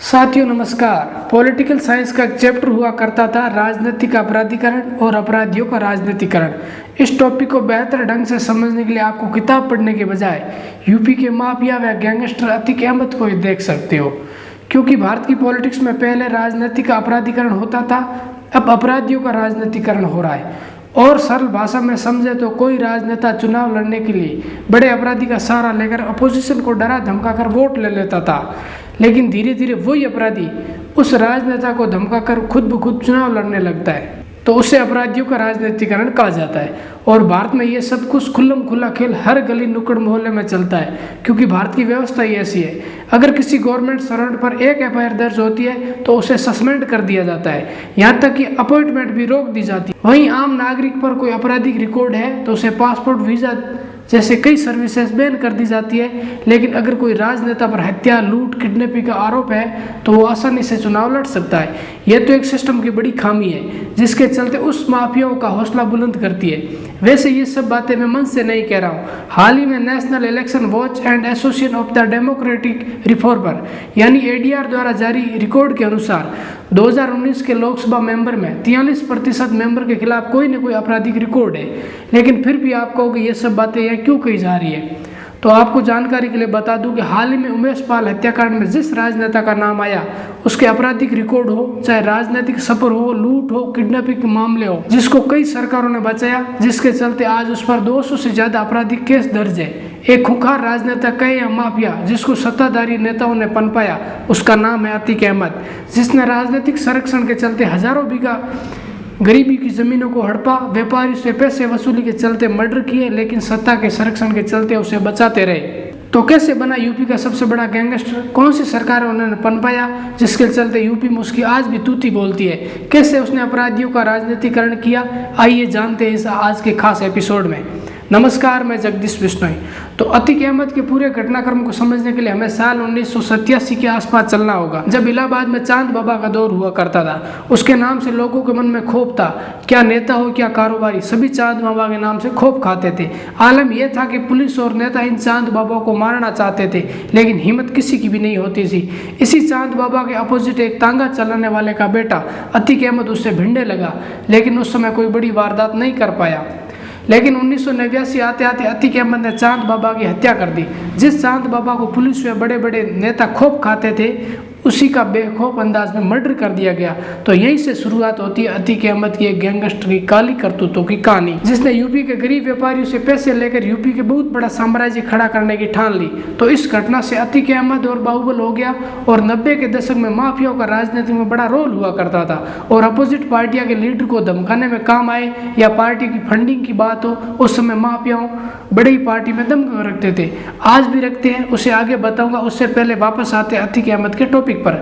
साथियों नमस्कार। Political science का एक चैप्टर हुआ करता था राजनीतिक अपराधीकरण और अपराधियों का राजनीतिकरण। इस टॉपिक को बेहतर ढंग से समझने के लिए आपको किताब पढ़ने के बजाय यूपी के माफिया व गैंगस्टर अतीक अहमद को ही देख सकते हो, क्योंकि भारत की पॉलिटिक्स में पहले राजनीतिक अपराधीकरण होता था, अब अपराधियों का राजनीतिकरण हो रहा है। और सरल भाषा में समझे तो कोई राजनेता चुनाव लड़ने के लिए बड़े अपराधी का सहारा लेकर अपोजिशन को डरा धमकाकर वोट ले लेता था, लेकिन धीरे धीरे वही अपराधी उस राजनेता को धमकाकर खुद ब खुद चुनाव लड़ने लगता है, तो उसे अपराधियों का राजनीतिकरण कहा जाता है। और भारत में ये सब कुछ खुल्लम खुल्ला खेल हर गली नुक्कड़ मोहल्ले में चलता है, क्योंकि भारत की व्यवस्था ही ऐसी है। अगर किसी गवर्नमेंट सर्वेंट पर एक एफआईआर दर्ज होती है तो उसे सस्पेंड कर दिया जाता है, यहाँ तक कि अपॉइंटमेंट भी रोक दी जाती है। वहीं आम नागरिक पर कोई आपराधिक रिकॉर्ड है तो उसे पासपोर्ट, वीजा जैसे कई सर्विसेज बैन कर दी जाती है। लेकिन अगर कोई राजनेता पर हत्या, लूट, किडनैपिंग का आरोप है तो वो आसानी से चुनाव लड़ सकता है। यह तो एक सिस्टम की बड़ी खामी है, जिसके चलते उस माफियाओं का हौसला बुलंद करती है। वैसे ये सब बातें मैं मन से नहीं कह रहा हूँ। हाल ही में national election watch and association of the democratic reformer यानी एडीआर द्वारा जारी रिकॉर्ड के अनुसार 2019 के लोकसभा मेंबर में 43% मेंबर के खिलाफ कोई न कोई आपराधिक रिकॉर्ड है। लेकिन फिर भी आप कहोगे ये सब बातें यहाँ क्यों कही जा रही है, तो आपको जानकारी के लिए बता दूं कि हाल ही में उमेश पाल हत्याकांड में जिस राजनेता का नाम आया उसके आपराधिक रिकॉर्ड हो, चाहे राजनीतिक सफर हो, लूट हो, किडनैपिंग के मामले हो, जिसको कई सरकारों ने बचाया, जिसके चलते आज उस पर 200 से ज्यादा आपराधिक केस दर्ज है। एक खुंखार राजनेता कहे या माफिया जिसको सत्ताधारी नेताओं ने पनपाया, उसका नाम है अतीक अहमद, जिसने राजनीतिक संरक्षण के चलते हजारों बीघा गरीबी की जमीनों को हड़पा, व्यापारी से पैसे वसूली के चलते मर्डर किए, लेकिन सत्ता के संरक्षण के चलते उसे बचाते रहे। तो कैसे बना यूपी का सबसे बड़ा गैंगस्टर? कौन सी सरकार उन्होंने पनपाया जिसके चलते यूपी में उसकी आज भी तूती बोलती है? कैसे उसने अपराधियों का राजनीतिकरण किया? आइए जानते हैं इस आज के खास एपिसोड में। नमस्कार, मैं जगदीश बिश्नोई। तो अतीक अहमद के पूरे घटनाक्रम को समझने के लिए हमें साल 1987 के आसपास चलना होगा, जब इलाहाबाद में चांद बाबा का दौर हुआ करता था। उसके नाम से लोगों के मन में खौफ था, क्या नेता हो क्या कारोबारी, सभी चांद बाबा के नाम से खौफ खाते थे। आलम यह था कि पुलिस और नेता इन चांद बाबा को मारना चाहते थे, लेकिन हिम्मत किसी की भी नहीं होती थी। इसी चांद बाबा के अपोजिट एक तांगा चलाने वाले का बेटा अतीक अहमद उससे भिड़ने लगा, लेकिन उस समय कोई बड़ी वारदात नहीं कर पाया। लेकिन 1989 आते आते अतीक अहमद ने चांद बाबा की हत्या कर दी। जिस चांद बाबा को पुलिस व बड़े बड़े नेता खौफ खाते थे, उसी का बेखौफ अंदाज में मर्डर कर दिया गया। तो यहीं से शुरुआत होती है अतीक अहमद की एक गैंगस्टर की काली करतूतों की कहानी, जिसने यूपी के गरीब व्यापारियों से पैसे लेकर यूपी के बहुत बड़ा साम्राज्य खड़ा करने की ठान ली। तो इस घटना से अतीक अहमद और बाहुबल हो गया। और 90 के दशक में माफियाओं का राजनीति में बड़ा रोल हुआ करता था, और अपोजिट पार्टियां के लीडर को धमकाने में काम आए या पार्टी की फंडिंग की बात हो, उस समय माफियाओं बड़ी पार्टी में दम रखते थे, आज भी रखते हैं। उसे आगे बताऊंगा, उससे पहले वापस आते अतीक अहमद के टॉपिक पर।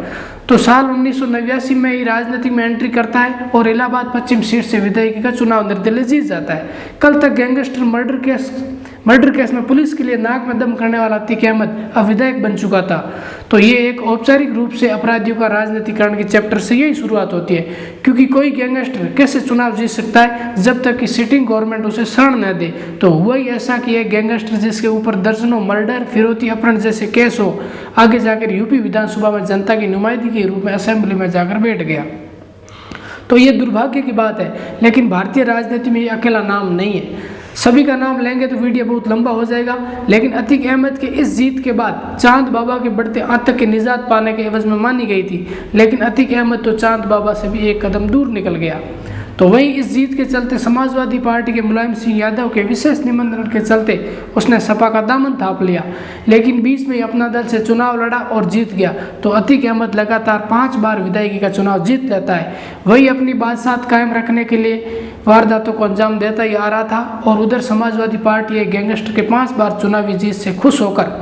तो साल 1989 में ही राजनीति में एंट्री करता है और इलाहाबाद पश्चिम सीट से विधायकी का चुनाव निर्दलीय जीत जाता है। कल तक गैंगस्टर मर्डर केस में पुलिस के लिए नाक में दम करने वाला अतीक अहमद अब विधायक बन चुका था। तो ये एक औपचारिक रूप से अपराधियों का राजनीतिकरण के चैप्टर से यही शुरुआत होती है, क्योंकि कोई गैंगस्टर कैसे चुनाव जीत सकता है जब तक कि सिटिंग गवर्नमेंट उसे शरण न दे। तो हुआ ही ऐसा कि एक गैंगस्टर जिसके ऊपर दर्जनों मर्डर, फिरौती, अपहरण जैसे केस हो, आगे जाकर यूपी विधानसभा में जनता की नुमाइंदगी के रूप में असेंबली में जाकर बैठ गया। तो ये दुर्भाग्य की बात है, लेकिन भारतीय राजनीति में ये अकेला नाम नहीं है। सभी का नाम लेंगे तो वीडियो बहुत लंबा हो जाएगा, लेकिन अतीक अहमद के इस जीत के बाद चांद बाबा के बढ़ते आतंक की निजात पाने के एवज में मानी गई थी, लेकिन अतीक अहमद तो चांद बाबा से भी एक कदम दूर निकल गया। तो वहीं इस जीत के चलते समाजवादी पार्टी के मुलायम सिंह यादव के विशेष निमंत्रण के चलते उसने सपा का दामन थाप लिया, लेकिन बीच में ही अपना दल से चुनाव लड़ा और जीत गया। तो अतीक अहमद लगातार 5 बार विधायकी का चुनाव जीत लेता है। वही अपनी बादशाहत कायम रखने के लिए वारदातों को अंजाम देता ही आ रहा था, और उधर समाजवादी पार्टी एक गैंगस्टर के 5 बार चुनावी जीत से खुश होकर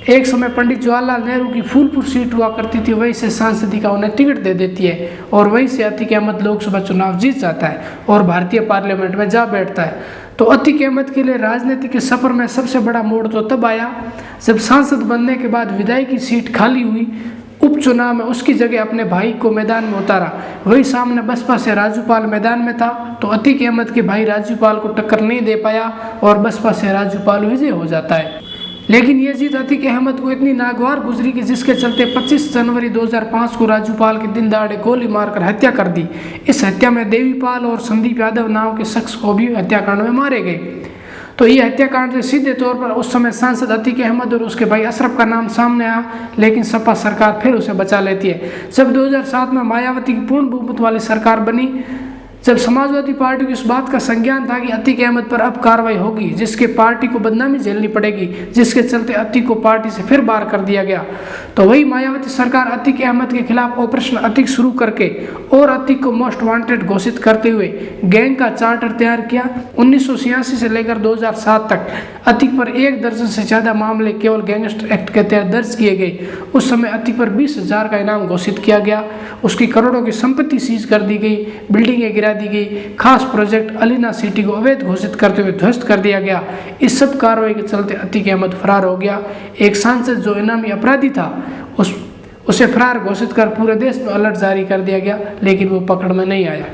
एक समय पंडित जवाहरलाल नेहरू की फूलपुर सीट हुआ करती थी, वहीं से सांसदी का उन्हें टिकट दे देती है, और वहीं से अतीक अहमद लोकसभा चुनाव जीत जाता है और भारतीय पार्लियामेंट में जा बैठता है। तो अतीक अहमद के लिए राजनीति के सफर में सबसे बड़ा मोड़ तो तब आया जब सांसद बनने के बाद विधायकी सीट खाली हुई। उपचुनाव में उसकी जगह अपने भाई को मैदान में उतारा। वही सामने बसपा से राजूपाल मैदान में था, तो अतीक अहमद के भाई राजूपाल को टक्कर नहीं दे पाया और बसपा से राजूपाल विजय हो जाता है। लेकिन ये जीत अतीक अहमद को इतनी नागवार गुजरी कि जिसके चलते 25 जनवरी 2005 को राजूपाल के दिन दहाड़े गोली मारकर हत्या कर दी। इस हत्या में देवीपाल और संदीप यादव नाम के शख्स को भी हत्याकांड में मारे गए। तो ये हत्याकांड से सीधे तौर पर उस समय सांसद अतीक अहमद और उसके भाई अशरफ का नाम सामने आया, लेकिन सपा सरकार फिर उसे बचा लेती है। जब 2007 में मायावती की पूर्ण बहुमत वाली सरकार बनी, जब समाजवादी पार्टी को इस बात का संज्ञान था कि अतीक अहमद पर अब कार्रवाई होगी, जिसके पार्टी को बदनामी झेलनी पड़ेगी, जिसके चलते अतीक को पार्टी से फिर बाहर कर दिया गया, तो वही मायावती सरकार अतीक अहमद के खिलाफ ऑपरेशन अतीक शुरू करके और अतीक को मोस्ट वांटेड घोषित करते हुए गैंग का चार्टर तैयार किया। 1986 से लेकर 2007 तक अतीक पर 1 दर्जन से ज्यादा मामले केवल गैंगस्टर एक्ट के तहत दर्ज किए गए। उस समय अतीक पर 20,000 का इनाम घोषित किया गया, उसकी करोड़ों की संपत्ति सीज कर दी गई, बिल्डिंगें गिरा दी गई, खास प्रोजेक्ट अलीना सिटी को अवैध घोषित करते हुए ध्वस्त कर दिया गया। इस सब कार्रवाई के चलते अतीक अहमद फरार हो गया। एक सांसद जो इनामी अपराधी था उसे फरार घोषित कर पूरे देश में अलर्ट जारी कर दिया गया, लेकिन वो पकड़ में नहीं आया।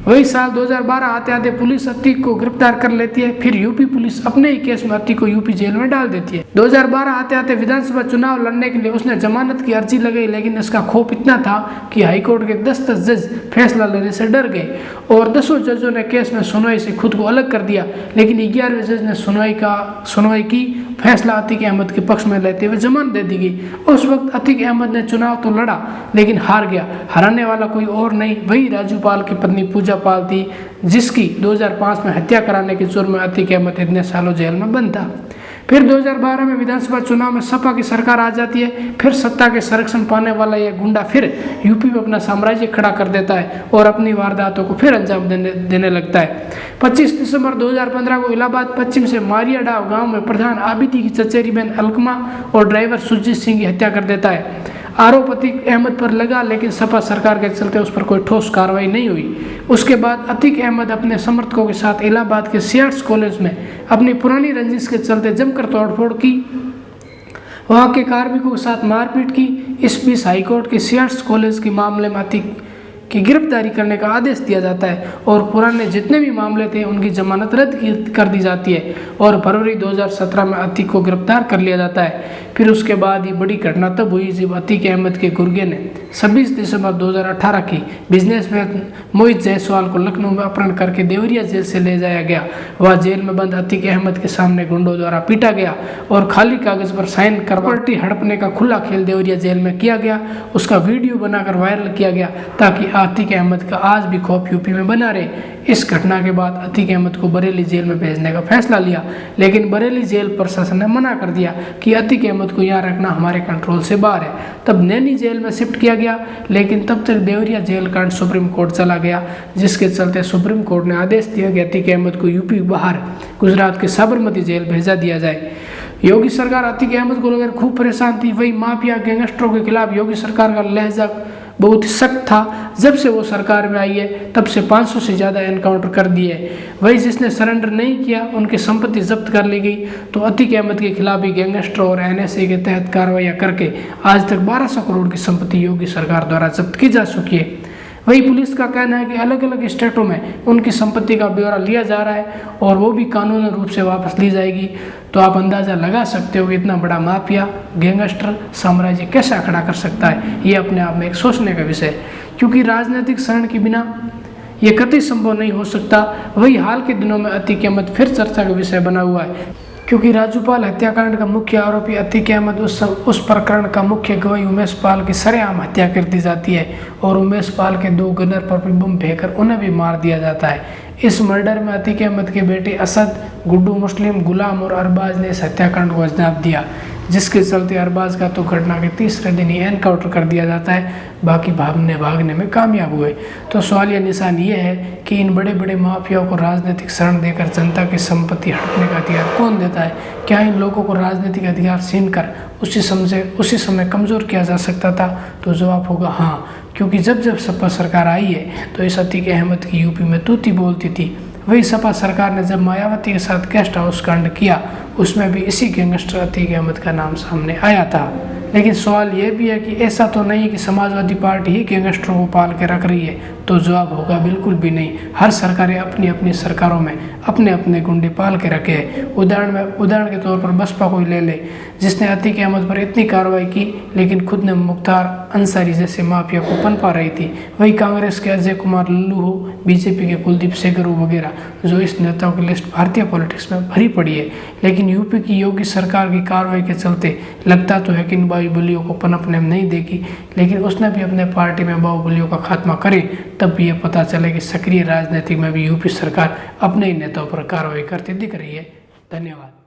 वही साल 2012 आते आते पुलिस अतीक को गिरफ्तार कर लेती है। फिर यूपी पुलिस अपने ही केस में अतीक को यूपी जेल में डाल देती है। 2012 आते आते विधानसभा चुनाव लड़ने के लिए उसने जमानत की अर्जी लगाई, लेकिन इसका खौफ इतना था कि हाईकोर्ट के 10 जज फैसला लेने से डर गए और 10 जजों ने केस में सुनवाई से खुद को अलग कर दिया। लेकिन 11वें जज ने सुनवाई की, फैसला अतीक अहमद के पक्ष में लेते हुए जमानत दे दी गई। उस वक्त अतीक अहमद ने चुनाव तो लड़ा, लेकिन हार गया। हराने वाला कोई और नहीं, वही राजूपाल की पत्नी पूजा पाल थी, जिसकी 2005 में हत्या कराने के जुर्म में अतीक अहमद इतने सालों जेल में बंद था। फिर 2012 में विधानसभा चुनाव में सपा की सरकार आ जाती है। फिर सत्ता के संरक्षण पाने वाला यह गुंडा फिर यूपी में अपना साम्राज्य खड़ा कर देता है और अपनी वारदातों को फिर अंजाम देने लगता है। 25 दिसंबर 2015 को इलाहाबाद पश्चिम से मारियाडाव गांव में प्रधान आबिदी की चचेरी बहन अलकमा और ड्राइवर सुरजीत सिंह की हत्या कर देता है। आरोप अतीक अहमद पर लगा, लेकिन सपा सरकार के चलते उस पर कोई ठोस कार्रवाई नहीं हुई। उसके बाद अतीक अहमद अपने समर्थकों के साथ इलाहाबाद के सीआर्ट्स कॉलेज में अपनी पुरानी रंजिश के चलते जमकर तोड़फोड़ की, वहां के कार्मिकों के साथ मारपीट की। इस बीच हाईकोर्ट के सीआर्ट्स कॉलेज के मामले में अतीक की गिरफ्तारी करने का आदेश दिया जाता है और पुराने जितने भी मामले थे उनकी जमानत रद्द कर दी जाती है और फरवरी 2017 में अतीक को गिरफ्तार कर लिया जाता है। फिर उसके बाद ये बड़ी घटना तब हुई जब अतीक अहमद के गुर्गे ने 26 दिसंबर 2018 की बिजनेसमैन मोहित जायसवाल को लखनऊ में अपहरण करके देवरिया जेल से ले जाया गया। वह जेल में बंद अतीक अहमद के सामने गुंडों द्वारा पीटा गया और खाली कागज पर साइन कर प्रॉपर्टी हड़पने का खुला खेल देवरिया जेल में किया गया। उसका वीडियो बनाकर वायरल किया गया ताकि अतीक अहमद का आज भी खौफ यूपी में बना रहे। इस घटना के बाद अतीक अहमद को बरेली जेल में भेजने का फैसला लिया, लेकिन बरेली जेल प्रशासन ने मना कर दिया कि अतीक अहमद को यहाँ रखना हमारे कंट्रोल से बाहर है। तब नैनी जेल में शिफ्ट किया गया, लेकिन तब तक देवरिया जेल कांड सुप्रीम कोर्ट चला गया, जिसके चलते सुप्रीम कोर्ट ने आदेश दिया कि अतीक अहमद को यूपी बाहर गुजरात के साबरमती जेल भेजा दिया जाए। योगी सरकार अतीक अहमद को लेकर खूब परेशान थी। वही माफिया गैंगस्टरों के खिलाफ योगी सरकार का लहजा बहुत सख्त था। जब से वो सरकार में आई है तब से 500 से ज़्यादा एनकाउंटर कर दिए। वही जिसने सरेंडर नहीं किया उनकी संपत्ति जब्त कर ली गई। तो अतीक अहमद के खिलाफ भी गैंगस्टर और एनएसए के तहत कार्रवाइयाँ करके आज तक 1200 करोड़ की संपत्ति योगी सरकार द्वारा जब्त की जा चुकी है। वही पुलिस का कहना है कि अलग अलग स्टेटों में उनकी संपत्ति का ब्यौरा लिया जा रहा है और वो भी कानूनी रूप से वापस ली जाएगी। तो आप अंदाज़ा लगा सकते हो कि इतना बड़ा माफिया गैंगस्टर साम्राज्य कैसा खड़ा कर सकता है। ये अपने आप में एक सोचने का विषय है, क्योंकि राजनीतिक शरण के बिना ये कतई संभव नहीं हो सकता। वही हाल के दिनों में अतीक अहमद फिर चर्चा का विषय बना हुआ है, क्योंकि राजूपाल हत्याकांड का मुख्य आरोपी अतीक अहमद उस प्रकरण का मुख्य गवाही उमेश पाल की सरेआम हत्या कर दी जाती है और उमेश पाल के 2 गनर पर भी बम फेंककर उन्हें भी मार दिया जाता है। इस मर्डर में अतीक अहमद के बेटे असद, गुड्डू मुस्लिम, गुलाम और अरबाज ने इस हत्याकांड को अंजाम दिया, जिसके चलते अरबाज का तो घटना के तीसरे दिन ही एनकाउंटर कर दिया जाता है। बाकी भागने में कामयाब हुए। तो सवालिया निशान ये है कि इन बड़े बड़े माफियाओं को राजनीतिक शरण देकर जनता की संपत्ति हड़पने का अधिकार कौन देता है? क्या इन लोगों को राजनीतिक अधिकार छीन कर उसी समय कमज़ोर किया जा सकता था? तो जवाब होगा हाँ, क्योंकि जब सपा सरकार आई है तो इस अतीक अहमद की यूपी में तूती बोलती थी। वही सपा सरकार ने जब मायावती के साथ गेस्ट हाउस कांड किया उसमें भी इसी गैंगस्टर अतीक अहमद का नाम सामने आया था। लेकिन सवाल यह भी है कि ऐसा तो नहीं कि समाजवादी पार्टी ही गैंगस्टरों को पाल के रख रही है। तो तो जवाब होगा बिल्कुल भी नहीं। हर सरकारें अपनी अपनी सरकारों में अपने अपने गुंडे पाल के रखे हैं। उदाहरण के तौर पर बसपा को ही ले ले, जिसने अतीक अहमद पर इतनी कार्रवाई की लेकिन खुद ने मुख्तार अंसारी जैसे माफिया को पनपा रही थी। वही कांग्रेस के अजय कुमार लल्लू हो, बीजेपी के कुलदीप सेंगर वगैरह, जो इस नेताओं की लिस्ट भारतीय पॉलिटिक्स में भरी पड़ी है। लेकिन यूपी की योगी सरकार की कार्रवाई के चलते लगता तो है कि इन बाहुबलियों को पनपने में नहीं देगी, लेकिन उसने भी अपने पार्टी में बाहुबलियों का खात्मा करे तब भी ये पता चले कि सक्रिय राजनीति में भी यूपी सरकार अपने ही नेताओं पर कार्रवाई करती दिख रही है। धन्यवाद।